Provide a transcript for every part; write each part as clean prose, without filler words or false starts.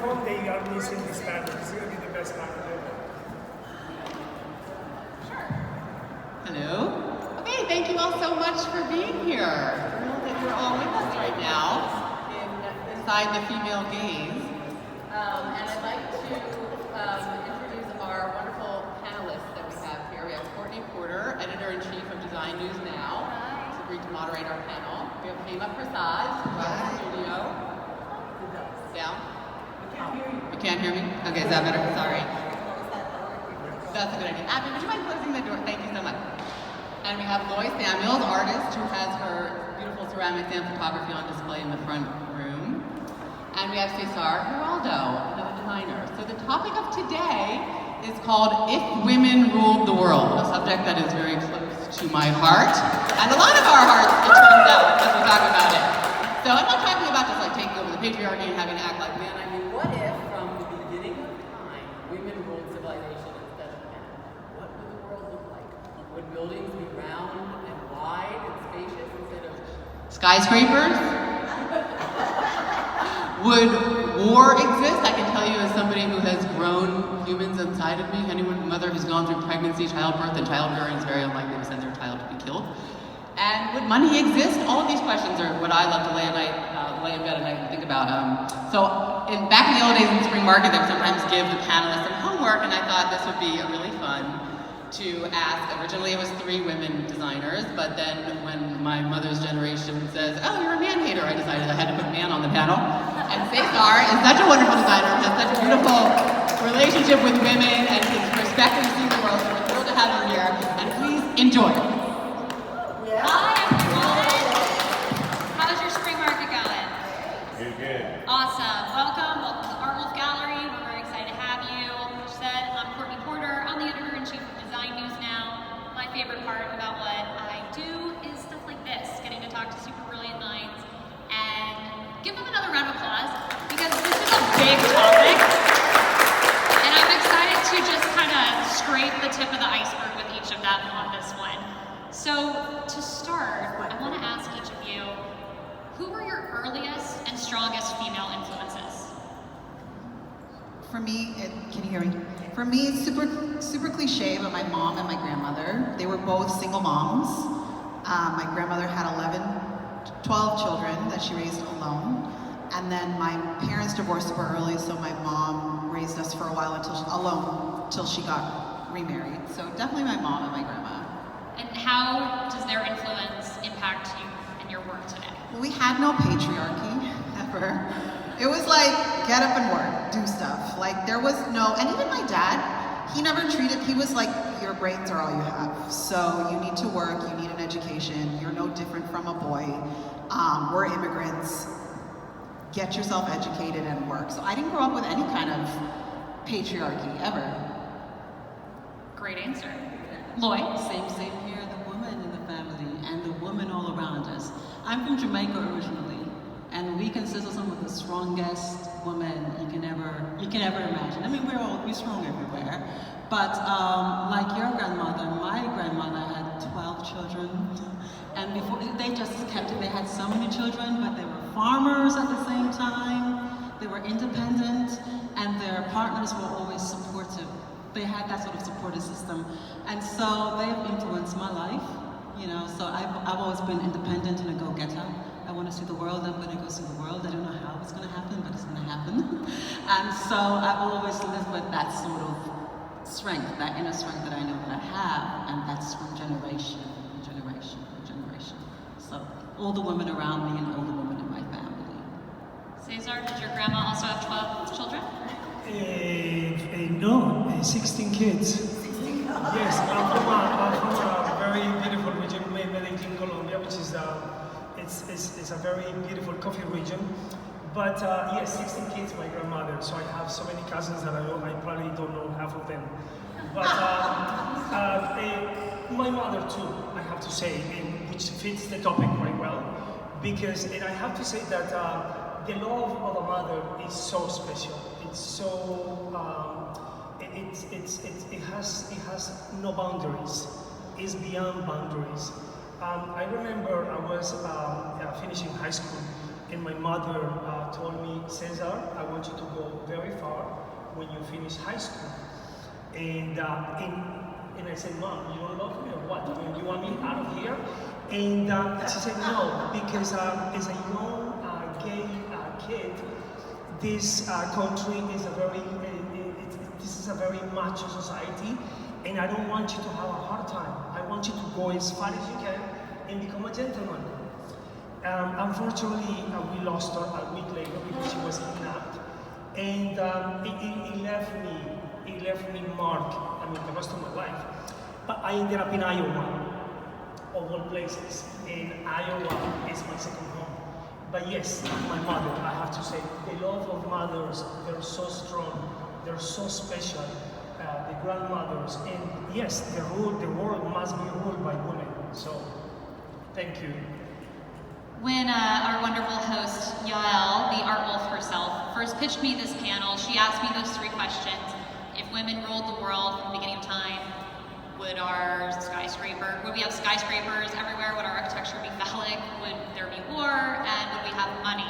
home, they are missing this panel. This is going to be the best panel ever. Hello. Okay, thank you all so much for being here. Thrilled that you're all with us right now inside the female gaze. And I'd like to introduce our wonderful panelists that we have here. We have Courtney, editor-in-chief of Design News Now. She's agreed to moderate our panel. We have Hema, Persad, who's in the studio. Down? You can't hear me? Okay, is that better? Sorry. That's a good idea. Abby, would you mind closing the door? Thank you so much. And we have Lois, artist, who has her beautiful ceramics and photography on display in the front room. And we have César, Giraldo, another designer. So the topic of today is called If Women Ruled the World, a subject that is very close to my heart, and a lot of our hearts, it turns out, as we talk about it. So I'm not talking about just like taking over the patriarchy and having to act like men. I mean, what if from the beginning of time, women ruled civilization instead of men? What would the world look like? Would buildings be round and wide and spacious instead of skyscrapers? Would war exist? I can tell you as somebody who has grown humans inside of me, anyone mother who's gone through pregnancy, childbirth, and childbearing is very unlikely to send their child to be killed. And would money exist? All of these questions are what I love to lay in bed at night and think about. Back in the old days in Spring Market, they would sometimes give the panelists some homework, and I thought this would be really fun to ask. Originally it was 3 women designers, but then when my mother's generation says, oh, you're a man hater, I decided I had to put a man on the panel. And César is such a wonderful designer, has such a beautiful relationship with women and his perspective to see the world, so we're thrilled to have him here. And please enjoy. Yeah. Hi, everyone. How's your spring market going? Good. Awesome. Welcome to the Art Wolf Gallery. We're very excited to have you. Like you said, I'm Courtney. I'm the editor-in-chief of Design News Now. My favorite part about what I do is stuff like this, getting to talk to super brilliant minds and give them another round of applause because this is a big topic and I'm excited to just kind of scrape the tip of the iceberg with each of them on this one. So to start, I want to ask each of you, who were your earliest and strongest female influences? For me, can you hear me? For me, it's super cliche, but my mom and my grandmother, they were both single moms. My grandmother had 12 children that she raised alone. And then my parents divorced super early, so my mom raised us for a while until she got remarried. So definitely my mom and my grandma. And how does their influence impact you and your work today? Well, we had no patriarchy, ever. It was like, get up and work, do stuff. Like, there was no, and even my dad, he was like, your brains are all you have. So you need to work, you need an education, you're no different from a boy. We're immigrants, get yourself educated and work. So I didn't grow up with any kind of patriarchy, ever. Great answer. Lois? Same here, the woman in the family and the woman all around us. I'm from Jamaica originally. And we consider some of the strongest women you can ever imagine. I mean, we're strong everywhere. But like your grandmother, my grandmother had 12 children. And before, they just kept it. They had so many children, but they were farmers at the same time. They were independent, and their partners were always supportive. They had that sort of supportive system. And so they've influenced my life. So I've always been independent and a go-getter. I want to see the world, I'm going to go see the world. I don't know how it's going to happen, but it's going to happen. And so I've always lived with that sort of strength, that inner strength that I know that I have, and that's from generation to generation to generation. So all the women around me and all the women in my family. César, did your grandma also have 12 children? No, 16 kids. Yes, I'm from a very beautiful region, Medellin, Colombia, which is it's a very beautiful coffee region. But yes, 16 kids, my grandmother. So I have so many cousins that I probably don't know half of them. But my mother too, I have to say, which fits the topic quite well, because I have to say that the love of a mother is so special. It's so it has no boundaries. It's beyond boundaries. I remember I was finishing high school, And my mother told me, César, I want you to go very far when you finish high school. And I said, Mom, you don't love me or what? I mean, you want me out of here? And she said, no, because as a young gay kid, this country is this is a very macho society, and I don't want you to have a hard time. I want you to go as far as you can and become a gentleman. Unfortunately, we lost her a week later because she was kidnapped, and it left me mark. I mean, the rest of my life. But I ended up in Iowa, of all places, and Iowa is my second home. But yes, my mother, I have to say, the love of mothers, they're so strong, they're so special, the grandmothers, and yes, the world must be ruled by women, so thank you. When our wonderful host, Yael, the art wolf herself, first pitched me this panel, she asked me those 3 questions. If women ruled the world from the beginning of time, would we have skyscrapers everywhere? Would our architecture be phallic? Would there be war? And would we have money?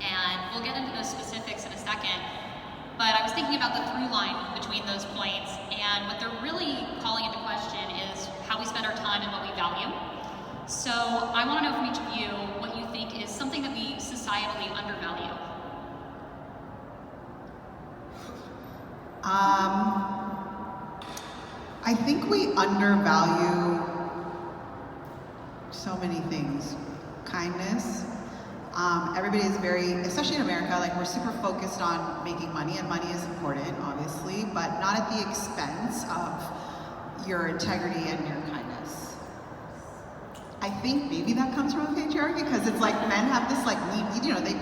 And we'll get into those specifics in a second. But I was thinking about the through line between those points, and what they're really calling into question is how we spend our time and what we value. So I want to know from each of you what you think is something that we societally undervalue. I think we undervalue so many things. Kindness. Everybody is very, especially in America, like we're super focused on making money, and money is important, obviously, but not at the expense of your integrity and your kindness. I think maybe that comes from patriarchy, because it's like men have this like need, you know, they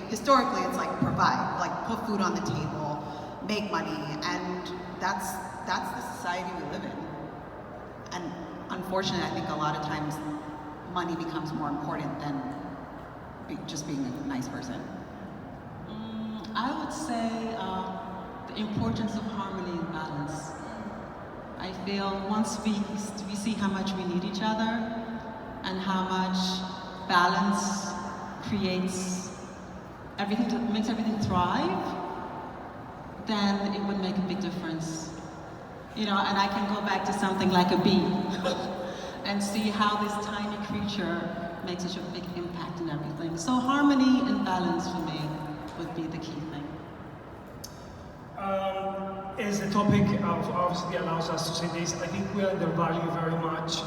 historically it's like provide, like put food on the table, make money, and that's the society we live in. And unfortunately, I think a lot of times money becomes more important than just being a nice person. I would say the importance of harmony and balance. I feel once we see how much we need each other and how much balance creates everything, makes everything thrive, then it would make a big difference. You know, and I can go back to something like a bee and see how this tiny creature makes such a big impact in everything. So harmony and balance for me would be the key thing. As the topic obviously allows us to say this, I think we undervalue very much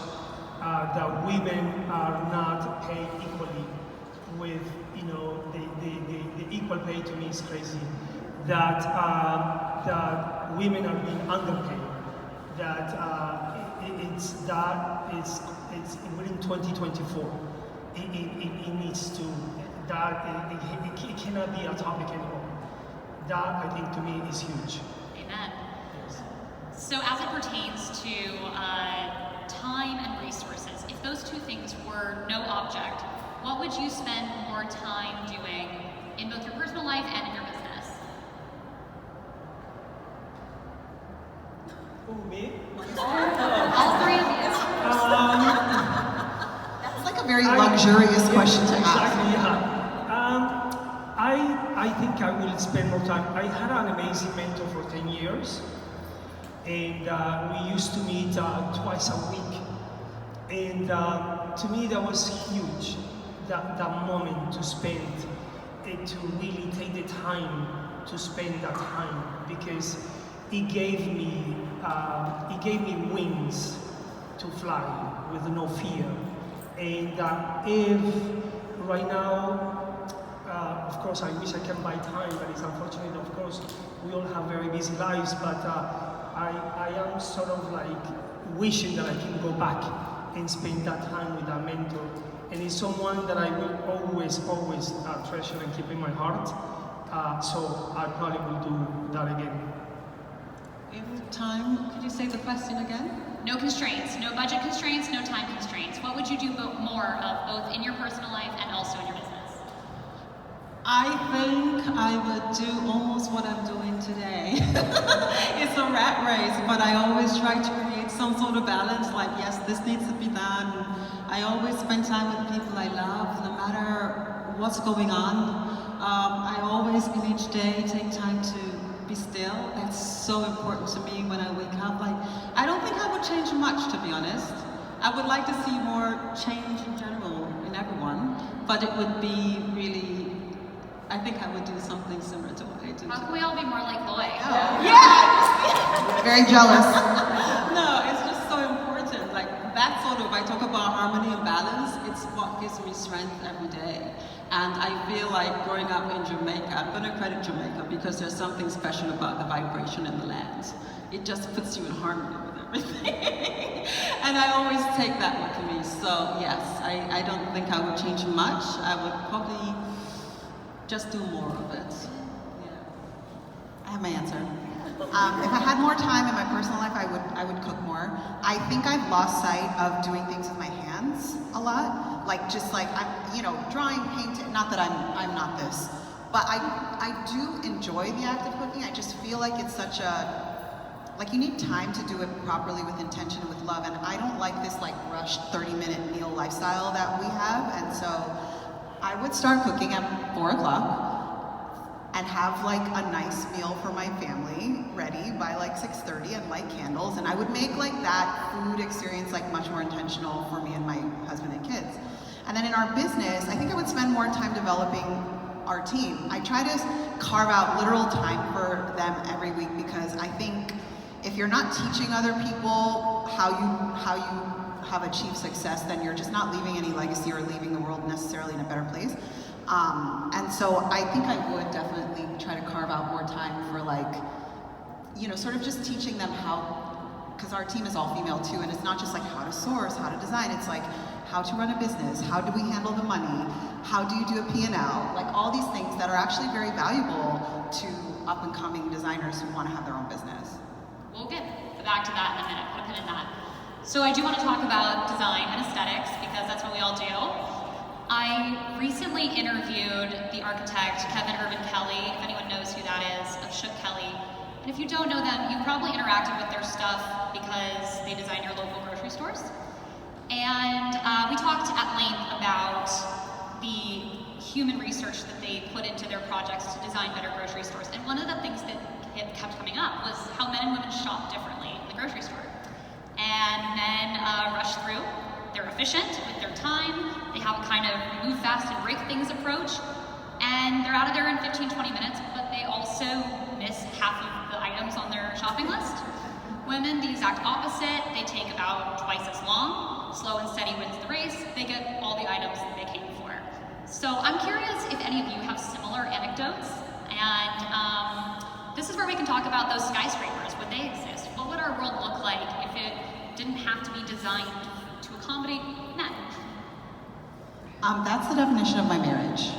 that women are not paid equally with, you know, the equal pay to me is crazy. That women are being underpaid. We're in 2024. It needs to, it cannot be a topic anymore. That, I think, to me, is huge. Amen. Yes. So as it pertains to time and resources, if those 2 things were no object, what would you spend more time doing in both your personal life and in your business? Who, me? All 3 of you. That's like a very luxurious question to ask. Exactly, yeah. I think I will spend more time. I had an amazing mentor for 10 years, and we used to meet twice a week. And to me, that was huge, that moment to spend, to really take the time to spend that time, because it gave me wings to fly with no fear. And if right now, of course, I wish I can buy time, but it's unfortunate. Of course, we all have very busy lives, but I am sort of like wishing that I can go back and spend that time with a mentor. And it's someone that I will always treasure and keep in my heart. So I probably will do that again. In time, could you say the question again? No constraints, no budget constraints, no time constraints. What would you do more of, both in your personal life and also in your business? I think I would do almost what I'm doing today. It's a rat race, but I always try to create some sort of balance, like, yes, this needs to be done. I always spend time with people I love, no matter what's going on. I always, in each day, take time to be still. That's so important to me when I wake up. Like, I don't think I would change much, to be honest. I would like to see more change in general in everyone, but it would be really, I think I would do something similar to what I do. How can we all be more like Lois? Yeah! Very jealous. No, it's just so important. Like, that sort of, I talk about harmony and balance, it's what gives me strength every day. And I feel like growing up in Jamaica, I'm going to credit Jamaica because there's something special about the vibration in the land. It just puts you in harmony with everything. And I always take that with me. So yes, I don't think I would change much. I would probably just do more of it. Yeah. I have my answer. If I had more time in my personal life, I would cook more. I think I've lost sight of doing things with my hands a lot. Like just like I'm, drawing, painting. Not that I'm not this, but I do enjoy the act of cooking. I just feel like it's such a you need time to do it properly with intention, with love, and I don't like this like rushed 30-minute meal lifestyle that we have. And so I would start cooking at 4 o'clock and have like a nice meal for my family ready by like 6:30 and light candles, and I would make like that food experience like much more intentional for me and my husband and kids. And then in our business, I think I would spend more time developing our team. I try to carve out literal time for them every week because I think if you're not teaching other people how you have achieved success, then you're just not leaving any legacy or leaving the world necessarily in a better place. And so I think I would definitely try to carve out more time for sort of just teaching them how, because our team is all female too, and it's not just like how to source, how to design, it's like how to run a business, how do we handle the money, how do you do a P&L, like all these things that are actually very valuable to up and coming designers who want to have their own business. We'll get back to that in a minute, put a pin in that. So I do want to talk about design and aesthetics because that's what we all do. I recently interviewed the architect Kevin Irvin Kelly, if anyone knows who that is, of Shook Kelly. And if you don't know them, you probably interacted with their stuff because they design your local grocery stores. And we talked at length about the human research that they put into their projects to design better grocery stores. And one of the things that kept coming up was how men and women shop differently in the grocery store. And men rush through, they're efficient with their time, they have a kind of move fast and break things approach, and they're out of there in 15-20 minutes, but they also miss half of the items on their shopping list. Women, the exact opposite, they take about twice as long, slow and steady wins the race, they get all the items that they came for. So I'm curious if any of you have similar anecdotes, and this is where we can talk about those skyscrapers. Would they exist? What would our world look like if it didn't have to be designed to accommodate men? That's the definition of my marriage.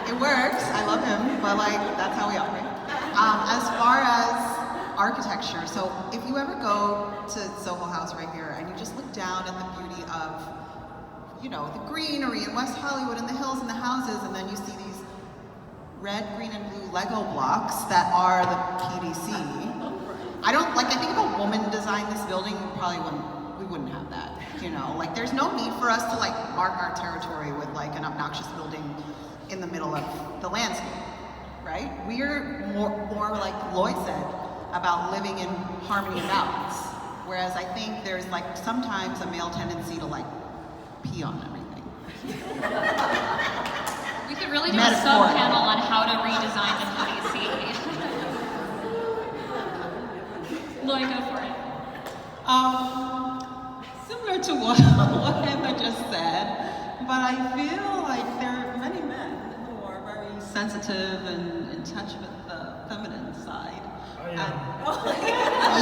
It works, I love him, but that's how we operate. As far as architecture, so if you ever go to Soho House right here and you just look down at the beauty of, the greenery in West Hollywood and the hills and the houses, and then you see these red, green, and blue Lego blocks that are the PDC. I think if a woman designed this building, we wouldn't have that, there's no need for us to mark our territory with an obnoxious building in the middle of the landscape, right? We're more like Lois said, about living in harmony and balance. Whereas I think there's sometimes a male tendency to pee on everything. We could really do a sub-panel on how to redesign the PDC. Lois, go for it. Similar to what Hema just said, but I feel like there are many men who are very sensitive and in touch with the feminine side.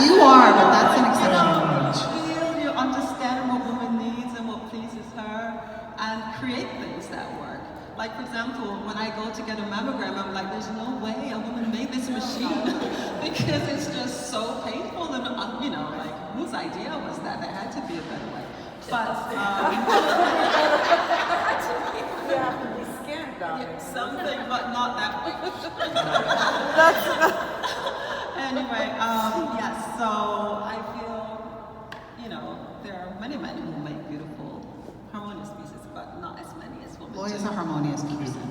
You are, but that's an exception. You understand what woman needs and what pleases her, and create things that work. Like, for example, when I go to get a mammogram, I'm like, there's no way a woman made this machine because it's just so painful and, whose idea was that? There had to be a better way. But, you have to be scanned on it. Something, but not that way. Anyway, yes, so I feel, there are many men who make beautiful, harmonious harmonious pieces, but not as many as women. Lois is a harmonious person.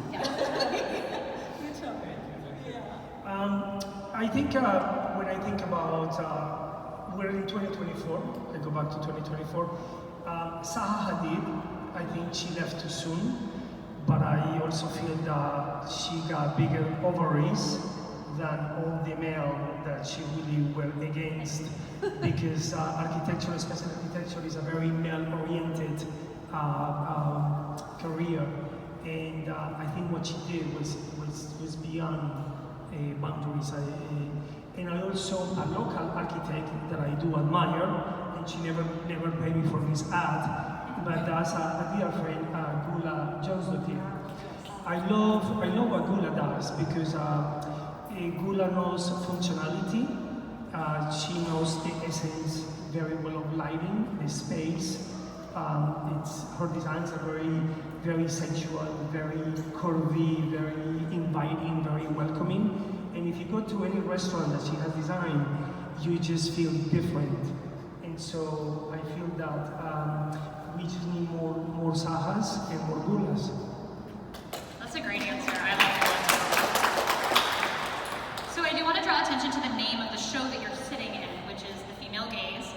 I think when I think about we're in 2024. I go back to 2024. Zaha Hadid, I think she left too soon, but I also feel that she got bigger ovaries than all the male that she really were against, because architecture, especially architecture, is a very male-oriented career, and I think what she did was beyond boundaries. And I also, a local architect that I do admire, and she never paid me for this ad, but that's a dear friend, Gula Jones-Dottir. I love what Gula does, because Gula knows functionality. She knows the essence very well of lighting, the space. Her designs are very sensual, very curvy, very inviting, very welcoming. And if you go to any restaurant that she has designed, you just feel different. And so I feel that we just need more Zahas and more Gulas. That's a great answer. I love that. So I do want to draw attention to the name of the show that you're sitting in, which is The Female Gaze.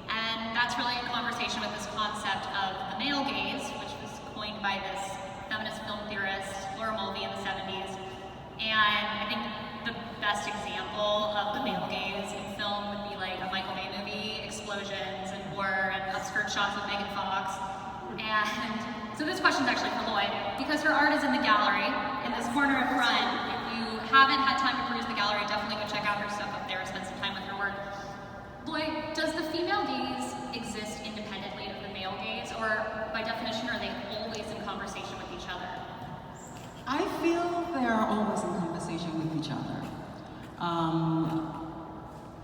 And that's really in conversation with this concept of the male gaze, which was coined by this feminist film theorist, Laura Mulvey, in the 70s. And I think the best example of the male gaze in film would be like a Michael Bay movie, explosions and war and upskirt shots with Megan Fox. And so this question's actually for Lois, because her art is in the gallery in this corner in front. If you haven't had time to peruse the gallery, definitely go check out her stuff up there, spend some time with her work. Lois, does the female gaze exist independently of the male gaze, or by definition are they always in conversation with each other? I feel they are always in conversation with each other.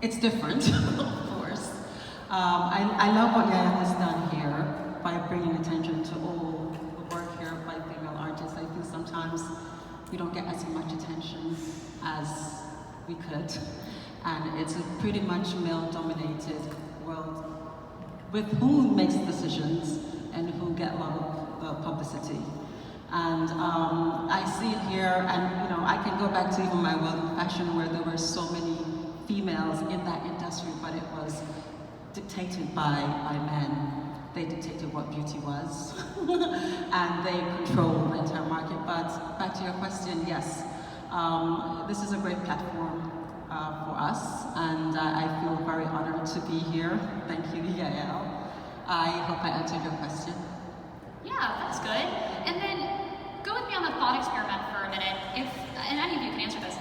It's different, of course. I love what Yaya has done here by bringing attention to all the work here by female artists. I think sometimes we don't get as much attention as we could. And it's a pretty much male-dominated world with who makes decisions and who get a lot of publicity. And I see it here, and I can go back to even my world in fashion, where there were so many females in that industry, but it was dictated by men. They dictated what beauty was, and they controlled the entire market. But back to your question, yes, this is a great platform for us, and I feel very honored to be here. Thank you, Yael. I hope I answered your question. Yeah, that's good. And then go with me on the thought experiment for a minute. And any of you can answer this.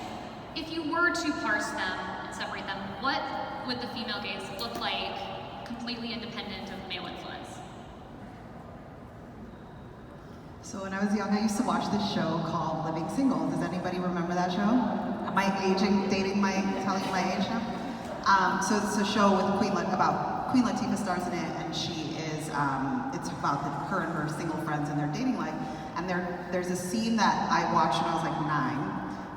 If you were to parse them and separate them, what would the female gaze look like completely independent of male influence? So when I was young, I used to watch this show called Living Single. Does anybody remember that show? Am I aging, telling my age now? So it's a show with about Queen Latifah stars in it, and she is, it's about her and her single friends and their dating life. And there's a scene that I watched when I was like 9,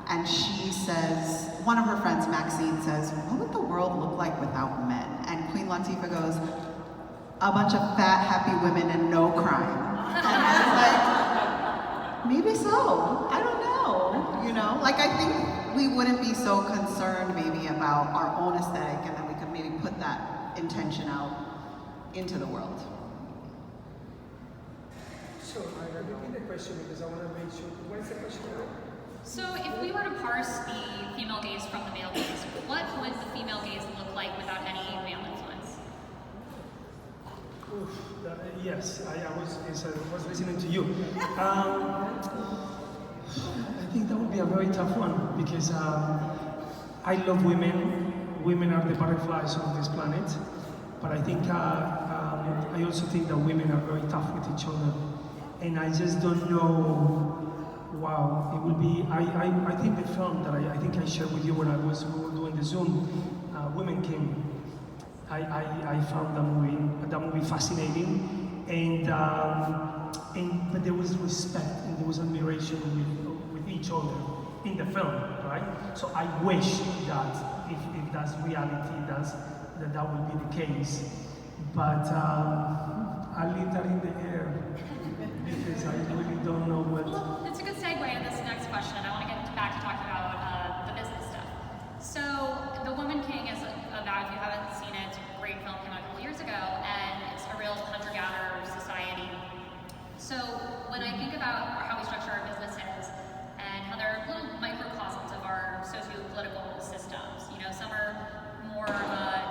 and she says, one of her friends, Maxine, says, "What would the world look like without men?" And Queen Latifah goes, "A bunch of fat, happy women and no crime." And I was like, maybe so. I don't know. Like, I think we wouldn't be so concerned maybe about our own aesthetic, and then we could maybe put that intention out into the world. So I repeat the question because I want to make sure. What is the question now? So if we were to parse the female gaze from the male gaze, what would the female gaze look like without any male influence? Yes, I was listening to you. I think that would be a very tough one, because I love women. Women are the butterflies of this planet, but I think I also think that women are very tough with each other, and I just don't know. Wow, it will be. I think the film that I think I shared with you when we were doing the Zoom, Women King. I found that movie fascinating, but there was respect and there was admiration with each other in the film, right? So I wish that if that's reality, that would be the case. But I leave that in the air. because I really don't know what. Well, it's a good segue to this next question. I want to get back to talking about the business stuff. So, The Woman King is about, if you haven't seen it, it's a great film, came out a couple years ago, and it's a real hunter-gatherer society. So, when I think about how we structure our businesses and how they're little microcosms of our socio-political systems, you know, some are more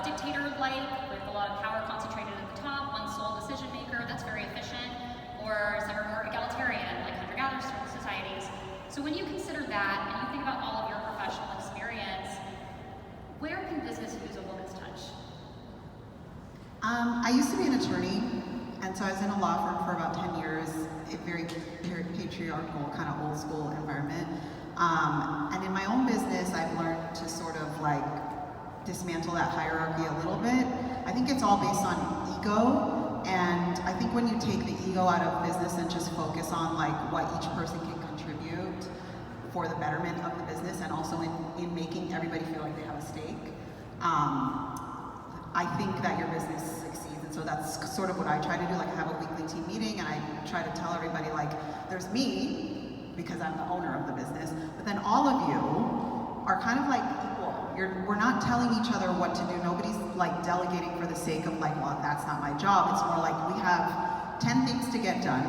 dictator-like, with a lot of power concentrated at the top, one sole decision maker, that's very efficient, or some are more egalitarian, like hunter-gatherer societies. So when you consider that, and you think about all of your professional experience, where can business use a woman's touch? I used to be an attorney, and so I was in a law firm for about 10 years, a very patriarchal, kind of old school environment. And in my own business, I've learned to sort of like dismantle that hierarchy a little bit. I think it's all based on ego, and I think when you take the ego out of business and just focus on like what each person can contribute for the betterment of the business, and also in making everybody feel like they have a stake, I think that your business succeeds. And so that's sort of what I try to do. Like, I have a weekly team meeting, and I try to tell everybody, like, there's me, because I'm the owner of the business, but then all of you are kind of like equal. We're not telling each other what to do. Nobody's like delegating for the sake of like, well, that's not my job. It's more like, we have 10 things to get done.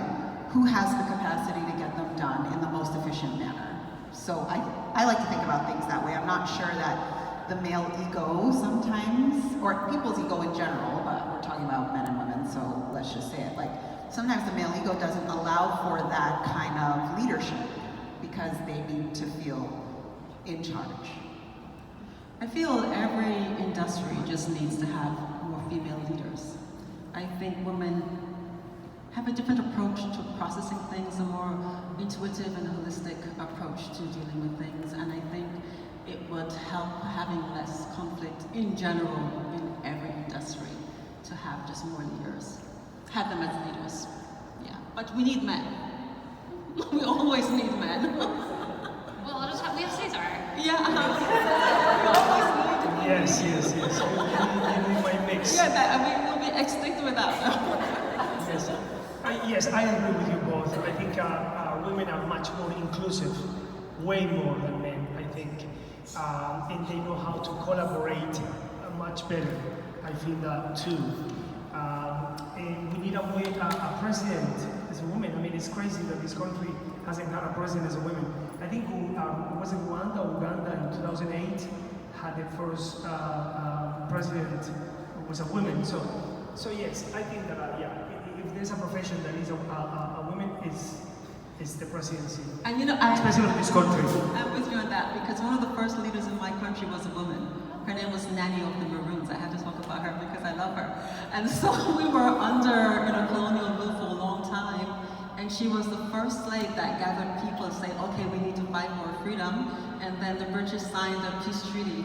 Who has the capacity to get them done in the most efficient manner? So I like to think about things that way. I'm not sure that the male ego sometimes, or people's ego in general, but we're talking about men and women, so let's just say it, like, sometimes the male ego doesn't allow for that kind of leadership because they need to feel in charge. I feel every industry just needs to have more female leaders. I think women have a different approach to processing things, a more intuitive and holistic approach to dealing with things, and I think it would help having less conflict in general in every industry to have just more leaders. Have them as leaders. Yeah. But we need men. We always need men. Well, we have César. Yeah. Yes. In my mix. Yeah, we'll be extinct without them. Yes, I agree with you both. I think women are much more inclusive, way more than men, I think. And they know how to collaborate much better. I feel that too. And we need a president as a woman. I mean, it's crazy that this country hasn't had a president as a woman. I think, was it Uganda in 2008 had the first president was a woman. So yes, I think that, if there's a profession that is a woman, is the presidency. And you know, especially in this country. I'm with you on that, because one of the first leaders in my country was a woman. Her name was Nanny of the Maroons. I had to talk about her because I love her. And so we were under colonial rule for a long time, and she was the first slave that gathered people to say, okay, we need to fight for freedom. And then the British signed a peace treaty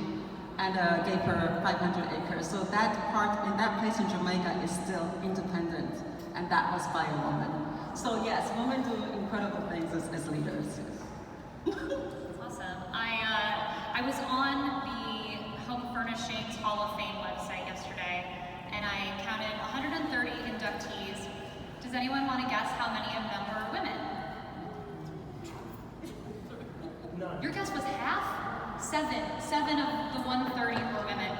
and gave her 500 acres. So that part, in that place in Jamaica, is still independent, and that was by a woman. So yes, women do incredible things as leaders. That's awesome. I was on the Home Furnishings Hall of Fame website yesterday, and I counted 130 inductees. Does anyone want to guess how many of them were women? None. Your guess was half? Seven of the 130 were women.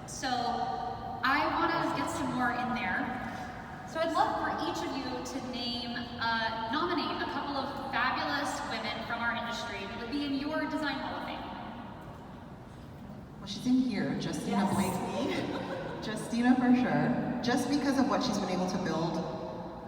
So I want to get some more in there. So I'd love for each of you to nominate a couple of fabulous women from our industry who would be in your design hall of fame. Well, she's in here, Justina Blakely. Justina for sure. Just because of what she's been able to build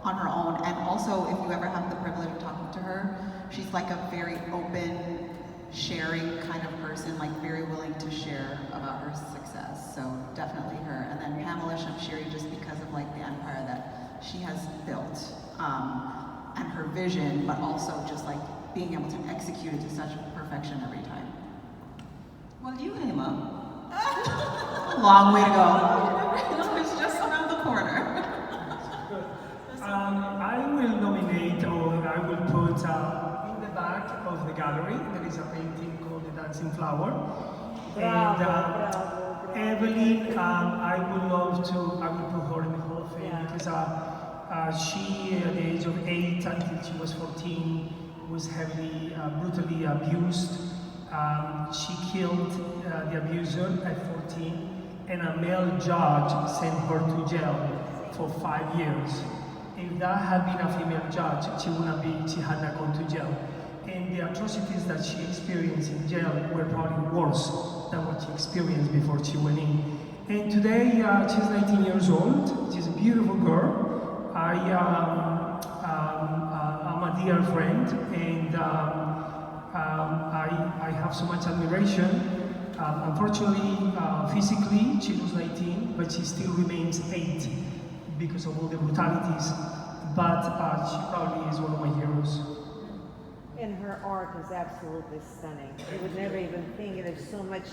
on her own, and also if you ever have the privilege of talking to her, she's like a very open, sharing kind of person, like very willing to share about her success. So definitely her. And then Pamela Shamshiri, just because of like the empire that she has built, and her vision, but also just like being able to execute it to such perfection every time. Well, you, Hema. Long way to go. It's just around the corner. I will nominate, or I will put in the back of the gallery, there is a painting called The Dancing Flower. Bravo. Evelyn, I would put her in the Hall of Fame because She, at the age of 8 until she was 14, was heavily, brutally abused. She killed the abuser at 14, and a male judge sent her to jail for 5 years. If that had been a female judge, she had not gone to jail. And the atrocities that she experienced in jail were probably worse than what she experienced before she went in. And today, she's 19 years old. She's a beautiful girl. I'm a dear friend, and I have so much admiration. Unfortunately, physically, she was 19, but she still remains 8 because of all the brutalities. But she probably is one of my heroes. And her art is absolutely stunning. You would never even think there's so much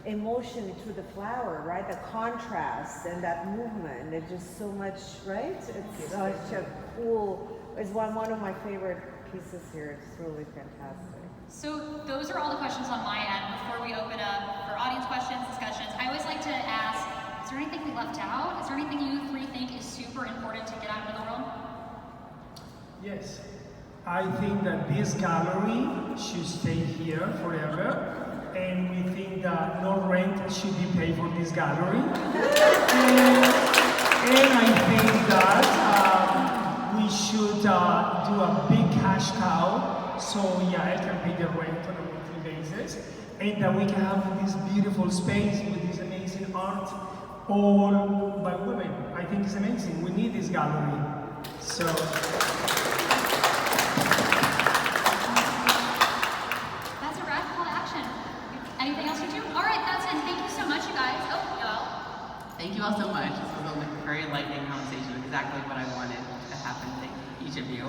emotion into the flower, right? The contrast and that movement. There's just so much, right? It's such a cool. It's one of my favorite pieces here. It's really fantastic. So those are all the questions on my end. Before we open up for audience questions, discussions, I always like to ask, is there anything we left out? Is there anything you 3 think is super important to get out into the world? Yes. I think that this gallery should stay here forever, and we think that no rent should be paid for this gallery. and I think that we should do a big cash cow, so yeah, I can pay the rent on a monthly basis, and that we can have this beautiful space with this amazing art, all by women. I think it's amazing. We need this gallery. So. Anything else you do? All right, that's it. Thank you so much, you guys. Oh, Yoel. Thank you all so much. This was a very enlightening conversation, exactly what I wanted to happen. Thank each of you.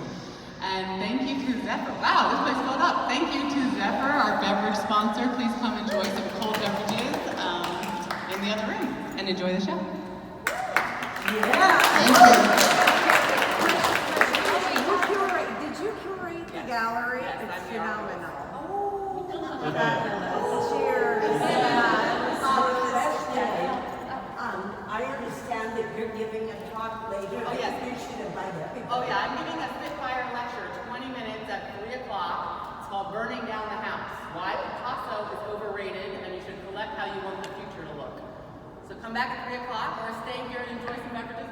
And thank you to Zephyr. Wow, this place filled up. Thank you to Zephyr, our beverage sponsor. Please come enjoy some cold beverages in the other room and enjoy the show. Yeah. Did you curate the gallery? Yes, It's I'm phenomenal. Fabulous. Cheers. I understand that you're giving a talk later. Oh, yes. You should invite everybody. Oh yeah, I'm giving a Spitfire lecture, 20 minutes at 3 o'clock. It's called Burning Down the House. Why Picasso is overrated and you should collect how you want the future to look. So come back at 3 o'clock or stay here and enjoy some beverages